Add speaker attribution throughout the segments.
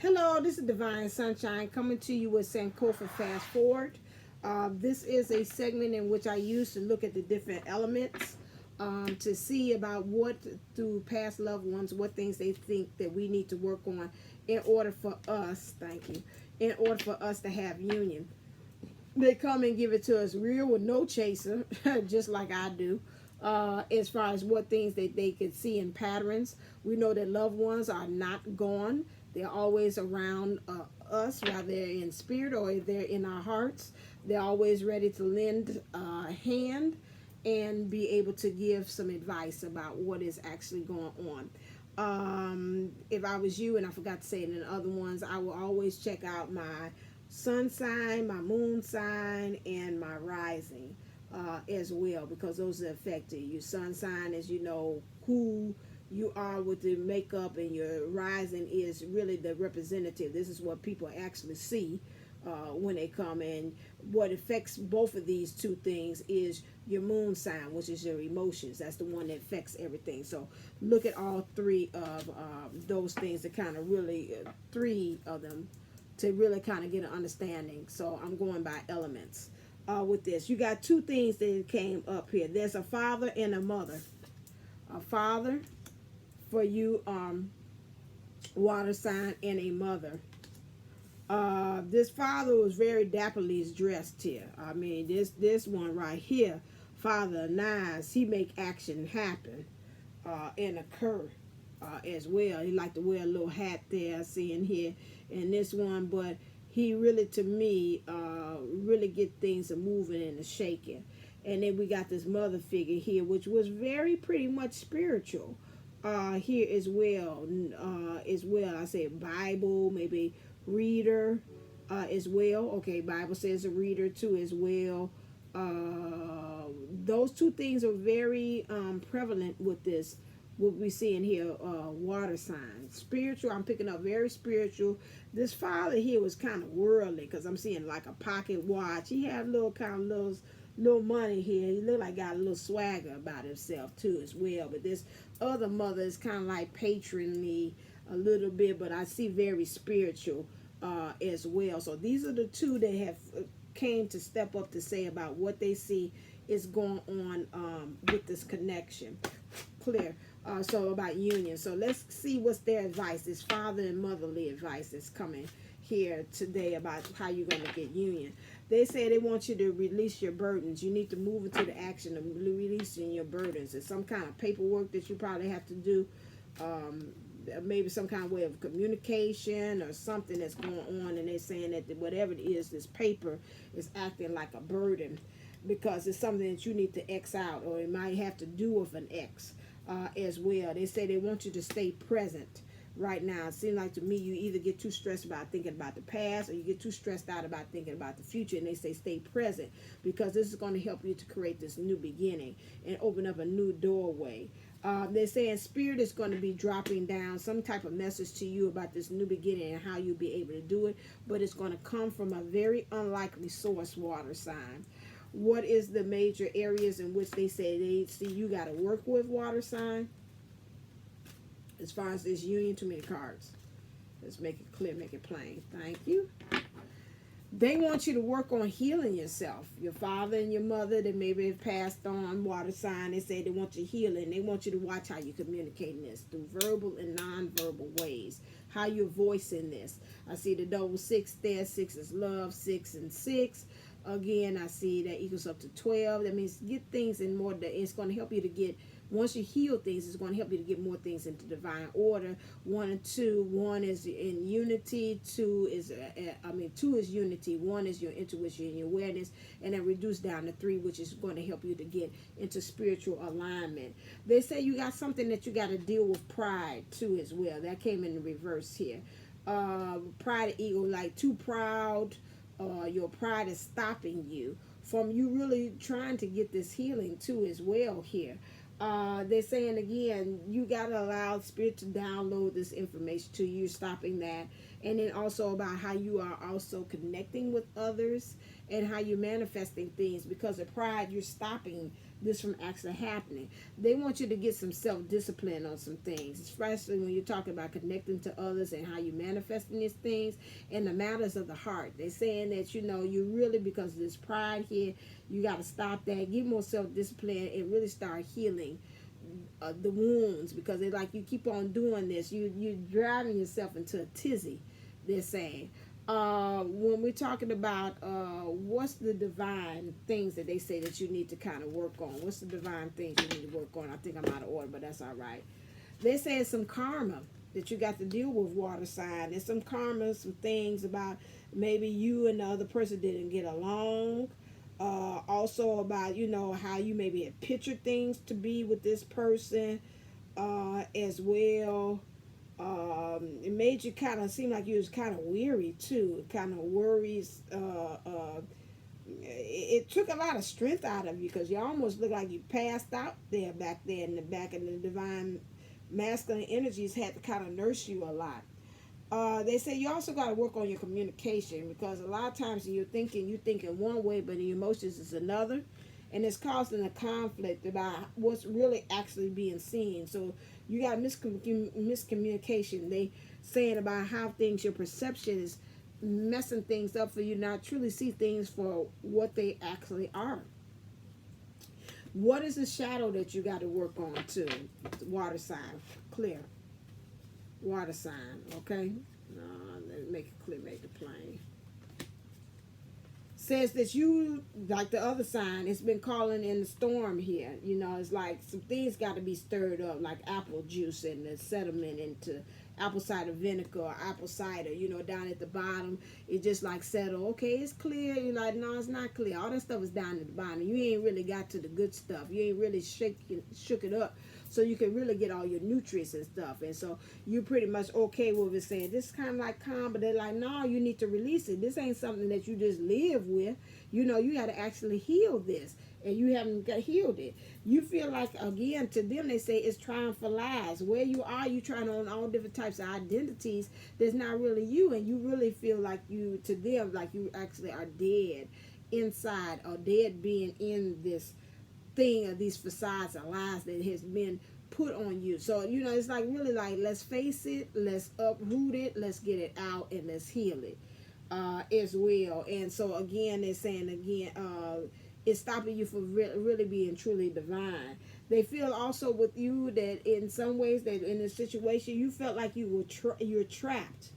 Speaker 1: Hello, this is Divine Sunshine coming to you with Sankofa Fast Forward. This is a segment in which I use to look at the different elements to see about what, through past loved ones, what things they think that we need to work on in order for us, thank you, in order for us to have union. They come and give it to us real with no chaser, just like I do. As far as what things that they could see in patterns, we know that loved ones are not gone. They're always around us, whether they're in spirit or they're in our hearts. They're always ready to lend a hand and be able to give some advice about what is actually going on. If I was you, and I forgot to say it in the other ones, I will always check out my sun sign, my moon sign, and my rising as well, because those are affected. Your sun sign is, you know, who you are with the makeup, and your rising is really the representative. This is what people actually see when they come in. What affects both of these two things is your moon sign, which is your emotions. That's the one that affects everything. So look at all three of those things to kind of really, three of them to really kind of get an understanding. So I'm going by elements with this. You got two things that came up here. There's a father and a mother. A father for you water sign, and a mother. This father was very dapperly dressed here. I mean, this one right here, Father Nice, he make action happen and occur as well. He like to wear a little hat there, seeing here in this one, but he really, to me, really get things a moving and a shaking. And then we got this mother figure here, which was very pretty much spiritual here as well. I say Bible, maybe reader as well. Okay, Bible says a reader too as well. Those two things are very prevalent with this. What we see in here, water signs, spiritual. I'm picking up very spiritual. This father here was kind of worldly, because I'm seeing like a pocket watch. He had little kind of little money here. He looked like got a little swagger about himself too as well. But this other mother is kind of like patronly a little bit, but I see very spiritual as well. So these are the two that have came to step up to say about what they see is going on with this connection. Clear. So about union. So let's see what's their advice. This father and motherly advice that's coming here today about how you're going to get union. They say they want you to release your burdens. You need to move into the action of releasing your burdens. It's some kind of paperwork that you probably have to do. Maybe some kind of way of communication or something that's going on, and they're saying that whatever it is, this paper is acting like a burden, because it's something that you need to X out, or it might have to do with an X as well. They say they want you to stay present right now. It seems like to me you either get too stressed about thinking about the past, or you get too stressed out about thinking about the future, and they say stay present, because this is going to help you to create this new beginning and open up a new doorway. They're saying spirit is going to be dropping down some type of message to you about this new beginning and how you'll be able to do it, but it's going to come from a very unlikely source, water sign. What is the major areas in which they say they see you got to work with, water sign? As far as this union, too many cards. Let's make it clear, make it plain. Thank you. They want you to work on healing yourself. Your father and your mother, they maybe have passed on, water sign. They say they want you healing. They want you to watch how you communicate this through verbal and non-verbal ways. How you're voicing this. I see the double six there. 6 is love. 6 and 6. Again, I see that equals up to 12. That means get things in more. It's going to help you to get, once you heal things, it's going to help you to get more things into divine order. 1 and 2. 1 is in unity. 2 is, 2 is unity. 1 is your intuition and your awareness. And then reduce down to 3, which is going to help you to get into spiritual alignment. They say you got something that you got to deal with, pride too as well. That came in the reverse here. Pride and ego, like too proud. Your pride is stopping you from you really trying to get this healing too as well here. They're saying again, you got to allow spirit to download this information to you, stopping that. And then also about how you are also connecting with others and how you're manifesting things, because of pride, you're stopping this from actually happening. They want you to get some self-discipline on some things, especially when you're talking about connecting to others and how you manifesting these things and the matters of the heart. They're saying that, you really, because of this pride here, you got to stop that, get more self-discipline, and really start healing the wounds, because they like, you keep on doing this, you're driving yourself into a tizzy, they're saying. When we're talking about what's the divine things that they say that you need to kind of work on, what's the divine things you need to work on? I think I'm out of order, but that's all right. They say some karma that you got to deal with, water sign. There's some karma, some things about maybe you and the other person didn't get along. Also about, how you maybe had pictured things to be with this person as well. It made you kind of seem like you was kind of weary too, kind of worries. It took a lot of strength out of you, because you almost look like you passed out there back there in the back, and the divine masculine energies had to kind of nurse you a lot. They say you also got to work on your communication, because a lot of times you're thinking one way, but the emotions is another, and it's causing a conflict about what's really actually being seen. So you got miscommunication. They saying about how things, your perception is messing things up for you not truly see things for what they actually are. What is the shadow that you got to work on too? Water sign, clear. Water sign, okay? Let's make it clear, make it plain. Says that you, like the other sign, it's been calling in the storm here. It's like some things got to be stirred up, like apple juice and the sediment into apple cider vinegar or apple cider, down at the bottom. It just like settle. Okay, it's clear. You're like, no, it's not clear. All that stuff is down at the bottom. You ain't really got to the good stuff. You ain't really shook it up, so you can really get all your nutrients and stuff. And so you're pretty much okay with it, saying this is kind of like calm, but they're like, no, you need to release it. This ain't something that you just live with. You got to actually heal this, and you haven't healed it. You feel like, again, to them, they say it's trying for lies. Where you are, you trying on all different types of identities that's not really you, and you really feel like you, to them, like you actually are dead inside, or dead being in this thing, of these facades of lies that has been put on you. So it's like, really like, let's face it, let's uproot it, let's get it out, and let's heal it as well. And so again, they're saying it's stopping you from really being truly divine. They feel also with you that in some ways that in this situation you felt like you're trapped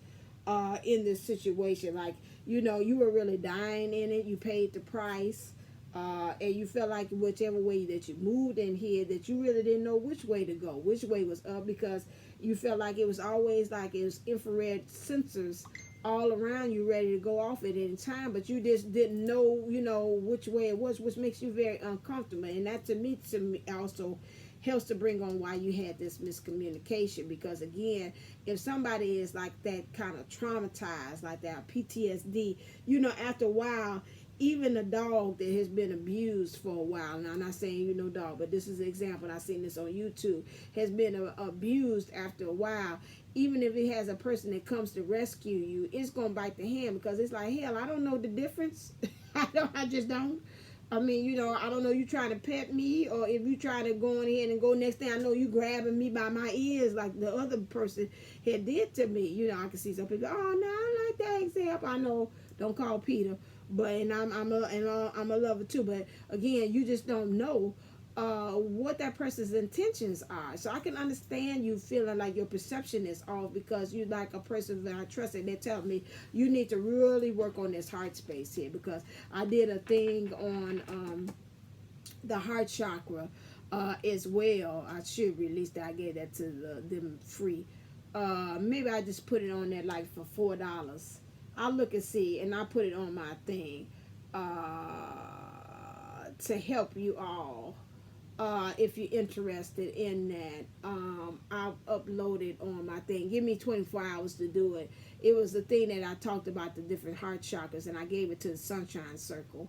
Speaker 1: in this situation, like you were really dying in it. You paid the price. And you felt like whichever way that you moved in here, that you really didn't know which way to go, which way was up, because you felt like it was always like it was infrared sensors all around you ready to go off at any time, but you just didn't know, which way it was, which makes you very uncomfortable. And that to me also helps to bring on why you had this miscommunication, because again, if somebody is like that, kind of traumatized like that, PTSD, after a while, even a dog that has been abused for a while, now I'm not saying dog, but this is an example, I've seen this on YouTube, has been abused after a while. Even if it has a person that comes to rescue you, it's going to bite the hand, because it's like, hell, I don't know the difference. I just don't. I mean, I don't know, you trying to pet me, or if you try to go in ahead and go, next thing I know, you grabbing me by my ears like the other person had did to me. I can see some people, oh, no, I like that example. I know, don't call Peter, but I'm a lover too. But again, you just don't know what that person's intentions are. So I can understand you feeling like your perception is off, because you like a person that I trust, and they tell me you need to really work on this heart space here, because I did a thing on the heart chakra as well. I should release that. I gave that to them free. Maybe I just put it on there like for $4. I'll look and see, and I'll put it on my thing to help you all. If you're interested in that, I'll upload it on my thing. Give me 24 hours to do it. It was the thing that I talked about, the different heart chakras, and I gave it to the Sunshine Circle.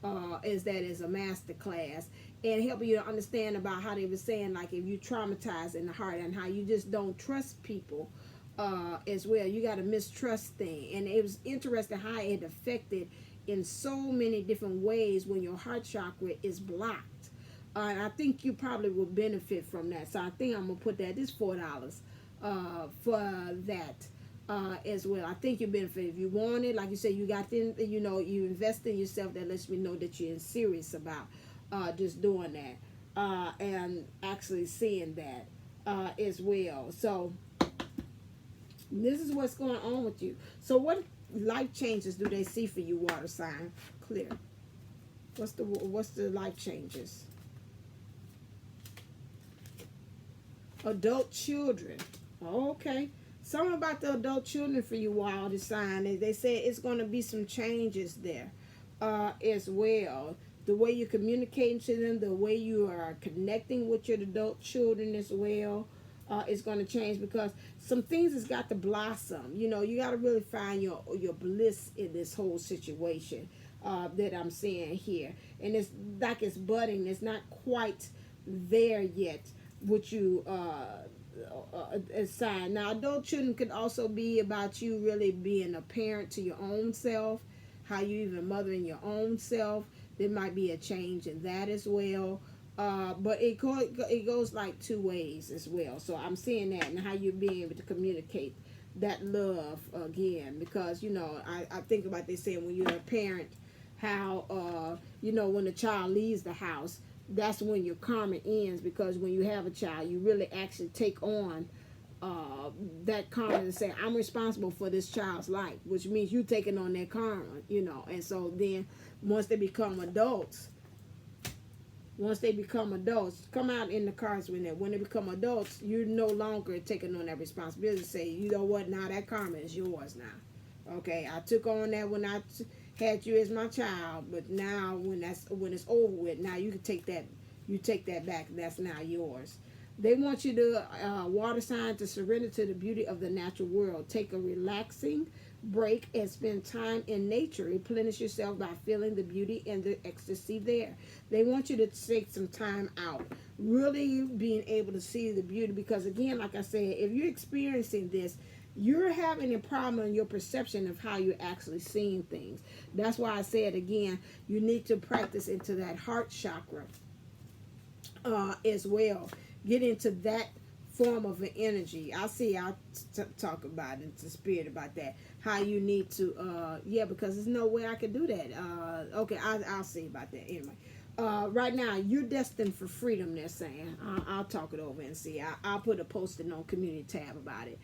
Speaker 1: As that is a master class, and help you to understand about how they were saying, like, if you traumatize in the heart, and how you just don't trust people as well. You got a mistrust thing, and it was interesting how it affected in so many different ways when your heart chakra is blocked. And I think you probably will benefit from that. So I think I'm gonna put that. This $4 for that as well. I think you benefit if you want it. Like you said, you got the, you invest in yourself. That lets me know that you're serious about just doing that and actually seeing that as well. So this is what's going on with you. So what life changes do they see for you, water sign? Clear. What's the life changes? Adult children. Okay. Something about the adult children for you, water sign. They say it's going to be some changes there as well. The way you're communicating to them, the way you are connecting with your adult children as well. Is going to change because some things has got to blossom. You got to really find your bliss in this whole situation that I'm seeing here. And it's like it's budding. It's not quite there yet, which you assign. Now, adult children could also be about you really being a parent to your own self, how you even mothering your own self. There might be a change in that as well. But it goes like two ways as well. So I'm seeing that and how you're being able to communicate that love again. Because, I think about they saying when you're a parent, how, when the child leaves the house, that's when your karma ends. Because when you have a child, you really actually take on that karma and say, I'm responsible for this child's life, which means you taking on that karma, And so then once they become adults, come out in the cards when they become adults, you're no longer taking on that responsibility. Say, you know what, now that karma is yours now. Okay, I took on that when I had you as my child, but now when it's over with, now you can take that back. That's now yours. They want you to water sign to surrender to the beauty of the natural world. Take a relaxing break and spend time in nature. Replenish yourself by feeling the beauty and the ecstasy there. They want you to take some time out, really being able to see the beauty, because again, like I said, if you're experiencing this, you're having a problem in your perception of how you're actually seeing things. That's why I said again, you need to practice into that heart chakra as well. Get into that form of an energy. I'll talk about it, the spirit about that, how you need to because there's no way I could do that. Okay, I'll see about that anyway. Right now you're destined for freedom, they're saying. I'll talk it over and see. I'll put a posting on community tab about it.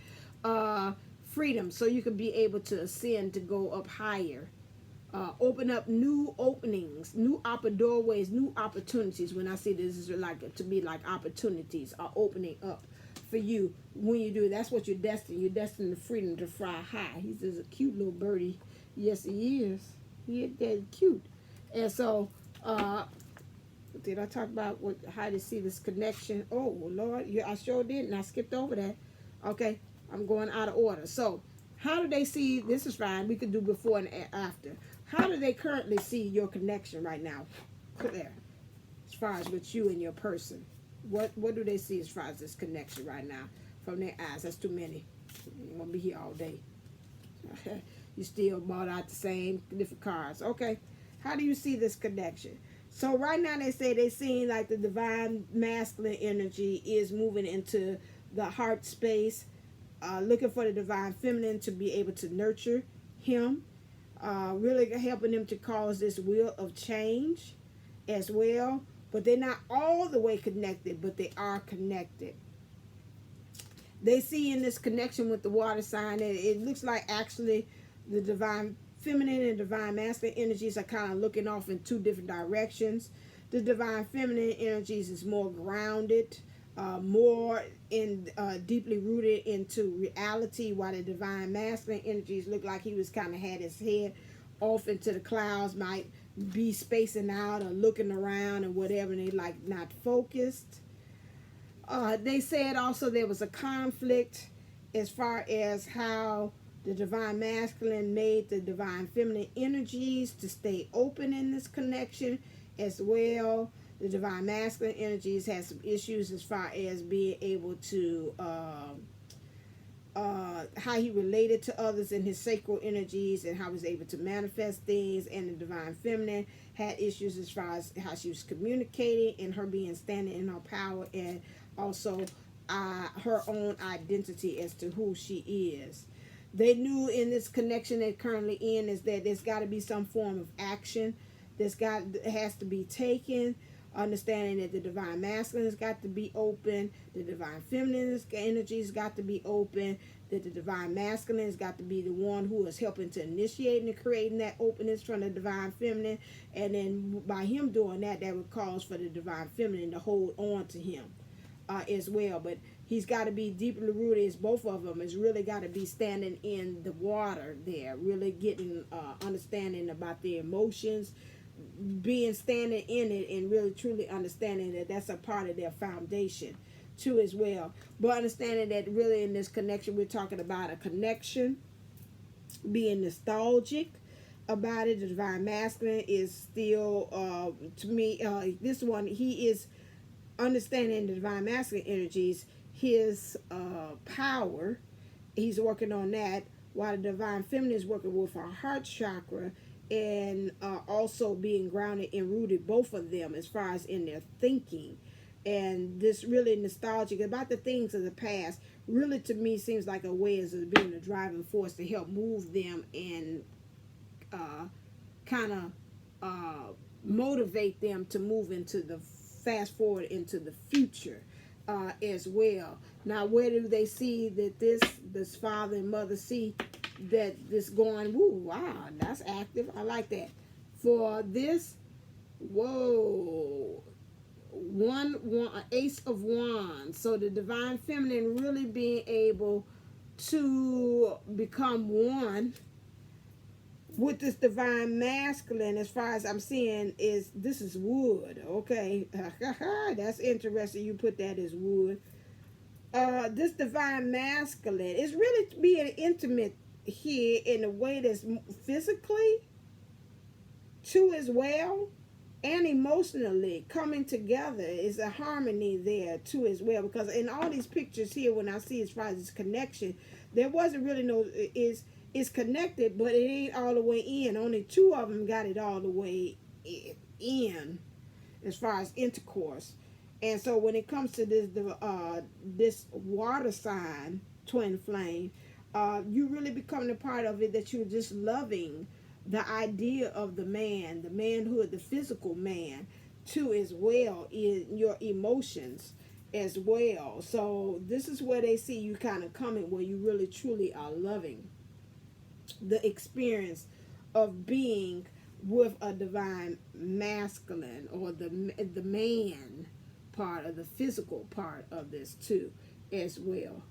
Speaker 1: Freedom, so you can be able to ascend, to go up higher. Open up new openings, new doorways, new opportunities. When I see this is to be like opportunities are opening up for you when you do. That's what you're destined. You're destined to freedom, to fly high. He's just a cute little birdie. Yes, he is. He is that cute. And so, did I talk about how to see this connection? Oh Lord, yeah, I sure did, and I skipped over that. Okay, I'm going out of order. So, how do they see? This is fine. We could do before and after. How do they currently see your connection right now? There, as far as with you and your person. What do they see as far as this connection right now from their eyes? That's too many. You're going to be here all day. You still bought out the same different cards. Okay. How do you see this connection? So right now they say they're seeing like the divine masculine energy is moving into the heart space, looking for the divine feminine to be able to nurture him, really helping him to cause this wheel of change as well. But they're not all the way connected, but they are connected. They see in this connection with the water sign that it looks like actually the divine feminine and divine masculine energies are kind of looking off in two different directions. The divine feminine energies is more grounded, more deeply rooted into reality, while the divine masculine energies look like he was kind of had his head off into the clouds, might be spacing out or looking around and whatever, and they like not focused. They said also there was a conflict as far as how the divine masculine made the divine feminine energies to stay open in this connection as well. The divine masculine energies has some issues as far as being able to how he related to others in his sacral energies and how he was able to manifest things. And the divine feminine had issues as far as how she was communicating and her being standing in her power, and also her own identity as to who she is. They knew in this connection they're currently in is that there's got to be some form of action has to be taken. Understanding that the divine masculine has got to be open, the divine feminine energy has got to be open, that the divine masculine has got to be the one who is helping to initiate and creating that openness from the divine feminine. And then by him doing that, that would cause for the divine feminine to hold on to him as well. But he's got to be deeply rooted, as both of them is really got to be standing in the water there, really getting understanding about their emotions, being standing in it, and really truly understanding that that's a part of their foundation too as well. But understanding that really in this connection we're talking about a connection, being nostalgic about it. The divine masculine is still to me this one, he is understanding the divine masculine energies, his power, he's working on that, while the divine feminine is working with our heart chakra, and also being grounded and rooted, both of them, as far as in their thinking. And this really nostalgic about the things of the past really to me seems like a way as being a driving force to help move them and kind of motivate them to move into the fast forward into the future as well. Now, where do they see that this father and mother see that this going, woo, wow, that's active. I like that. For this, whoa, one ace of wands. So the divine feminine really being able to become one with this divine masculine, as far as I'm seeing, is this is wood. Okay. That's interesting. You put that as wood. This divine masculine is really being intimate here in a way that's physically too as well, and emotionally coming together. Is a harmony there too as well, because in all these pictures here, when I see as far as this connection, there wasn't really no it's connected, but it ain't all the way in. Only two of them got it all the way in as far as intercourse. And so when it comes to this water sign twin flame, you really becoming a part of it, that you're just loving the idea of the man, the manhood, the physical man too as well, in your emotions as well. So this is where they see you kind of coming, where you really truly are loving the experience of being with a divine masculine, or the man part of the physical part of this too as well.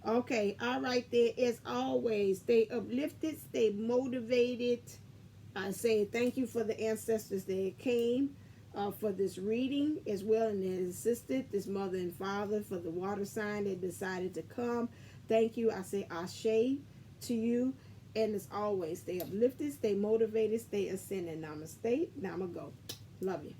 Speaker 1: Okay, all right there. As always, stay uplifted, stay motivated. I say thank you for the ancestors that came for this reading as well, and that assisted this mother and father for the water sign that decided to come. Thank you. I say ashe to you. And as always, stay uplifted, stay motivated, stay ascending. Namaste. Namago. Love you.